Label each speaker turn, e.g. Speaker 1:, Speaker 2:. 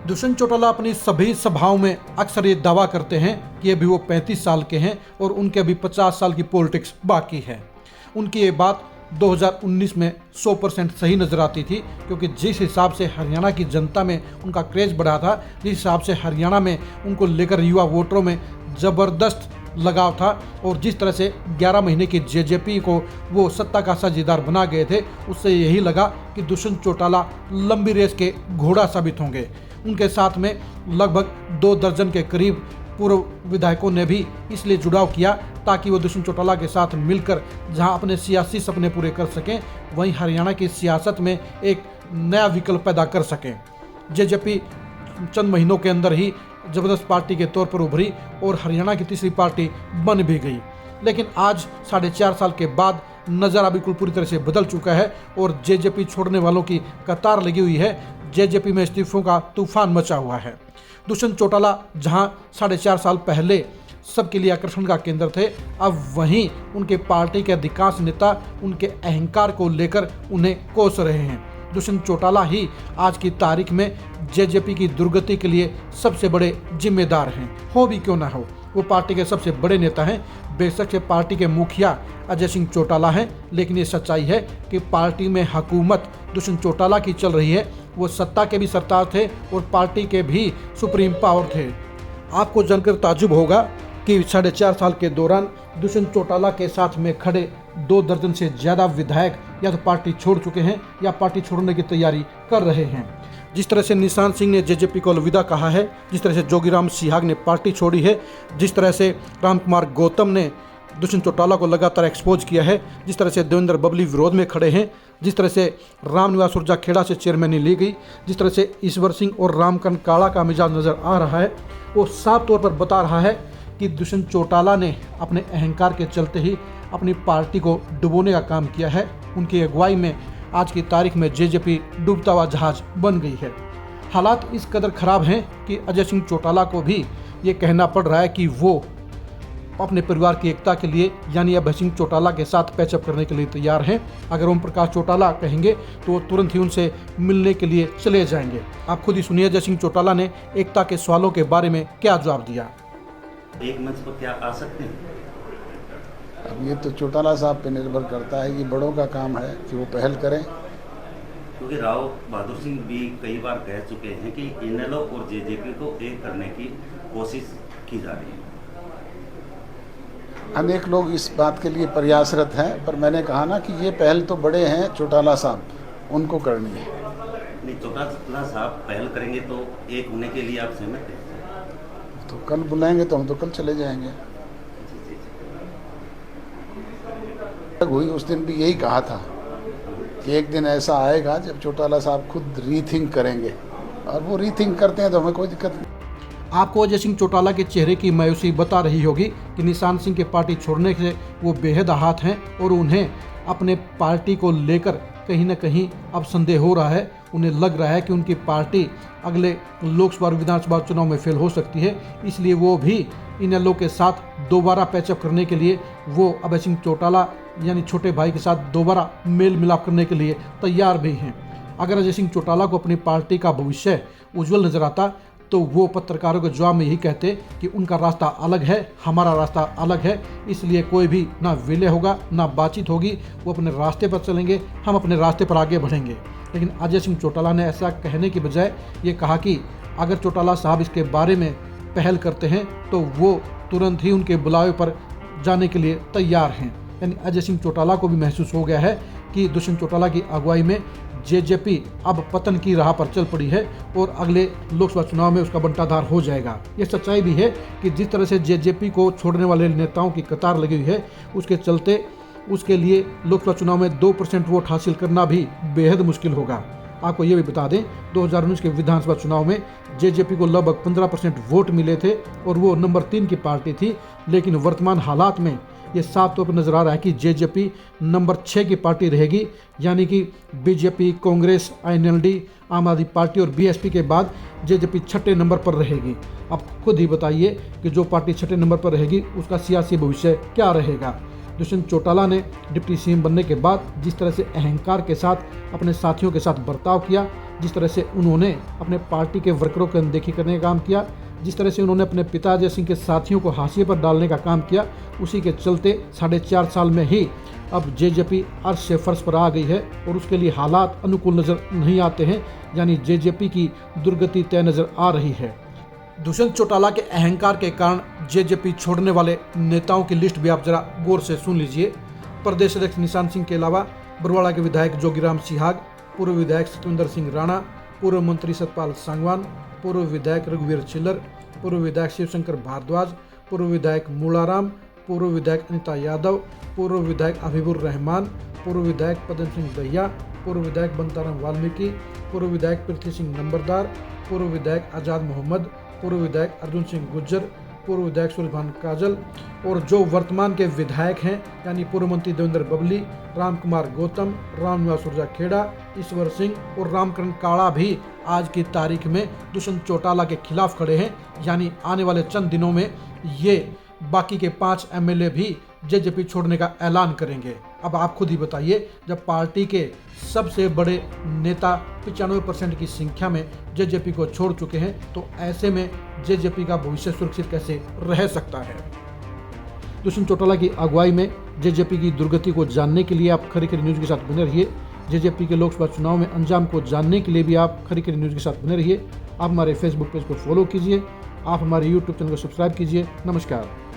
Speaker 1: दुष्यंत चौटाला अपनी सभी सभाओं में अक्सर ये दावा करते हैं कि अभी वो 35 साल के हैं और उनके अभी 50 साल की पॉलिटिक्स बाकी है। उनकी ये बात 2019 में 100% सही नजर आती थी, क्योंकि जिस हिसाब से हरियाणा की जनता में उनका क्रेज बढ़ा था, जिस हिसाब से हरियाणा में उनको लेकर युवा वोटरों में ज़बरदस्त लगाव था और जिस तरह से 11 महीने की जेजेपी को वो सत्ता का साझेदार बना गए थे, उससे यही लगा कि दुष्यंत चौटाला लंबी रेस के घोड़ा साबित होंगे। उनके साथ में लगभग 2 दर्जन के करीब पूर्व विधायकों ने भी इसलिए जुड़ाव किया ताकि वो दुष्यंत चौटाला के साथ मिलकर जहां अपने सियासी सपने पूरे कर सकें, वहीं हरियाणा की सियासत में एक नया विकल्प पैदा कर सकें। जेजेपी चंद महीनों के अंदर ही जबरदस्त पार्टी के तौर पर उभरी और हरियाणा की तीसरी पार्टी बन भी गई। लेकिन आज 4.5 साल के बाद नज़ारा बिल्कुल पूरी तरह से बदल चुका है और जेजेपी छोड़ने वालों की कतार लगी हुई है। जेजेपी में इस्तीफों का तूफान मचा हुआ है। दुष्यंत चौटाला जहां 4.5 साल पहले सबके लिए आकर्षण का केंद्र थे, अब वहीं उनके पार्टी के अधिकांश नेता उनके अहंकार को लेकर उन्हें कोस रहे हैं। दुष्यंत चौटाला ही आज की तारीख में जेजेपी की दुर्गति के लिए सबसे बड़े जिम्मेदार हैं। हो भी क्यों ना हो, वो पार्टी के सबसे बड़े नेता हैं। बेशक से पार्टी के मुखिया अजय सिंह चौटाला हैं, लेकिन ये सच्चाई है कि पार्टी में हुकूमत दुष्यंत चौटाला की चल रही है। वो सत्ता के भी सरताज थे और पार्टी के भी सुप्रीम पावर थे। आपको जानकर ताज्जुब होगा कि 4.5 साल के दौरान दुष्यंत चौटाला के साथ में खड़े 2 दर्जन से ज़्यादा विधायक या तो पार्टी छोड़ चुके हैं या पार्टी छोड़ने की तैयारी कर रहे हैं। जिस तरह से निशान सिंह ने जेजेपी को अलविदा कहा है, जिस तरह से जोगीराम सिहाग ने पार्टी छोड़ी है, जिस तरह से रामकुमार गौतम ने दुष्यंत चौटाला को लगातार एक्सपोज किया है, जिस तरह से देवेंद्र बबली विरोध में खड़े हैं, जिस तरह से रामनिवास ऊर्जा खेड़ा से चेयरमैनी ली गई, जिस तरह से ईश्वर सिंह और रामकरण काला का मिजाज नज़र आ रहा है, वो साफ तौर पर बता रहा है कि दुष्यंत चौटाला ने अपने अहंकार के चलते ही अपनी पार्टी को डुबोने का काम किया है। उनकी अगुवाई में आज की तारीख में जेजेपी डूबता हुआ जहाज बन गई है। हालात इस कदर खराब हैं कि अजय सिंह चौटाला को भी ये कहना पड़ रहा है कि वो अपने परिवार की एकता के लिए यानी अभय सिंह चौटाला के साथ पैचअप करने के लिए तैयार हैं। अगर ओम प्रकाश चौटाला कहेंगे तो वो तुरंत ही उनसे मिलने के लिए चले जाएंगे। आप खुद ही सुनिए अजय सिंह चौटाला ने एकता के सवालों के बारे में क्या जवाब दिया।
Speaker 2: एक मंच पर क्या आ सकते हैं?
Speaker 3: अब ये तो चौटाला साहब पे निर्भर करता है, ये बड़ों का काम है कि वो पहल करें।
Speaker 2: क्योंकि राव बहादुर सिंह भी कई बार कह चुके हैं कि इनेलो और जेजेपी को एक करने की कोशिश की जा रही है।
Speaker 3: अनेक लोग इस बात के लिए प्रयासरत हैं, पर मैंने कहा ना कि ये पहल तो बड़े हैं चौटाला साहब, उनको करनी है।
Speaker 2: नहीं, चौटाला साहब पहल करेंगे तो एक होने के लिए आप सहमत हैं?
Speaker 3: तो कल बुलाएंगे तो हम तो कल चले जाएंगे। हुई उस दिन भी यही कहा था कि एक दिन ऐसा आएगा जब चौटाला साहब खुद रीथिंक करेंगे, और वो रीथिंक करते हैं तो हमें कोई दिक्कत नहीं।
Speaker 1: आपको अजय सिंह चौटाला के चेहरे की मायूसी बता रही होगी कि निशान सिंह के पार्टी छोड़ने से वो बेहद आहत हैं और उन्हें अपने पार्टी को लेकर कहीं ना कहीं अब संदेह हो रहा है। उन्हें लग रहा है कि उनकी पार्टी अगले लोकसभा और विधानसभा चुनाव में फेल हो सकती है, इसलिए वो भी इनेलो के साथ दोबारा पैचअप करने के लिए वो अभय सिंह चौटाला यानी छोटे भाई के साथ दोबारा मेल मिलाप करने के लिए तैयार भी हैं। अगर अजय सिंह चौटाला को अपनी पार्टी का भविष्य उज्जवल नजर आता तो वो पत्रकारों के जवाब में यही कहते कि उनका रास्ता अलग है, हमारा रास्ता अलग है, इसलिए कोई भी ना विलय होगा ना बातचीत होगी, वो अपने रास्ते पर चलेंगे, हम अपने रास्ते पर आगे बढ़ेंगे। लेकिन अजय सिंह चौटाला ने ऐसा कहने की बजाय ये कहा कि अगर चौटाला साहब इसके बारे में पहल करते हैं तो वो तुरंत ही उनके बुलावे पर जाने के लिए तैयार हैं। यानी अजय सिंह चौटाला को भी महसूस हो गया है कि दुष्यंत चौटाला की अगुवाई में जेजेपी अब पतन की राह पर चल पड़ी है और अगले लोकसभा चुनाव में उसका बंटाधार हो जाएगा। ये सच्चाई भी है कि जिस तरह से जेजेपी को छोड़ने वाले नेताओं की कतार लगी हुई है, उसके चलते उसके लिए लोकसभा चुनाव में 2% वोट हासिल करना भी बेहद मुश्किल होगा। आपको ये भी बता दें 2019 के विधानसभा चुनाव में जेजेपी को लगभग 15% वोट मिले थे और वो नंबर 3 की पार्टी थी। लेकिन वर्तमान हालात में ये साफ तौर पर नजर आ रहा है कि जेजेपी नंबर 6 की पार्टी रहेगी, यानी कि बीजेपी, कांग्रेस, आईएनएलडी, आम आदमी पार्टी और बीएसपी के बाद जेजेपी 6ठे नंबर पर रहेगी। अब खुद ही बताइए कि जो पार्टी 6ठे नंबर पर रहेगी उसका सियासी भविष्य क्या रहेगा। दुष्यंत चौटाला ने डिप्टी सीएम बनने के बाद जिस तरह से अहंकार के साथ अपने साथियों के साथ बर्ताव किया, जिस तरह से उन्होंने अपने पार्टी के वर्करों की अनदेखी करने का काम किया, जिस तरह से उन्होंने अपने पिता अजय सिंह के साथियों को हाशिए पर डालने का काम किया, उसी के चलते 4.5 साल में ही अब जेजेपी अर्श से फर्श पर आ गई है और उसके लिए हालात अनुकूल नजर नहीं आते हैं, यानी जेजेपी की दुर्गति तय नजर आ रही है। दुष्यंत चौटाला के अहंकार के कारण जेजेपी छोड़ने वाले नेताओं की लिस्ट भी आप जरा गौर से सुन लीजिए। प्रदेश अध्यक्ष निशान सिंह के अलावा बरवाड़ा के विधायक जोगीराम सिहाग, पूर्व विधायक सतविंदर सिंह राणा, पूर्व मंत्री सतपाल सांगवान, पूर्व विधायक रघुवीर छिल्लर, पूर्व विधायक शिवशंकर भारद्वाज, पूर्व विधायक मूलाराम, पूर्व विधायक अनिता यादव, पूर्व विधायक हबीबुर रहमान, पूर्व विधायक पदम सिंह दहिया, पूर्व विधायक बंताराम वाल्मीकि, पूर्व विधायक पृथ्वी सिंह नंबरदार, पूर्व विधायक आजाद मोहम्मद, पूर्व विधायक अर्जुन सिंह गुज्जर, पूर्व विधायक सुल्भान काजल और जो वर्तमान के विधायक हैं यानी पूर्व मंत्री देवेंद्र बबली, राम कुमार गौतम, रामनिवास ऊर्जा खेड़ा, ईश्वर सिंह और रामकरण काड़ा भी आज की तारीख में दुष्यंत चौटाला के खिलाफ खड़े हैं। यानी आने वाले चंद दिनों में ये बाकी के 5 एमएलए भी जेजेपी छोड़ने का ऐलान करेंगे। अब आप खुद ही बताइए, जब पार्टी के सबसे बड़े नेता 95% की संख्या में जेजेपी को छोड़ चुके हैं, तो ऐसे में जेजेपी का भविष्य सुरक्षित कैसे रह सकता है। दुष्यंत चौटाला की अगुवाई में जेजेपी की दुर्गति को जानने के लिए आप खरी खरी न्यूज़ के साथ बने रहिए। जेजेपी के लोकसभा चुनाव में अंजाम को जानने के लिए भी आप खरी खरी न्यूज़ के साथ बने रहिए। आप हमारे फेसबुक पेज को फॉलो कीजिए, आप हमारे यूट्यूब चैनल को सब्सक्राइब कीजिए। नमस्कार।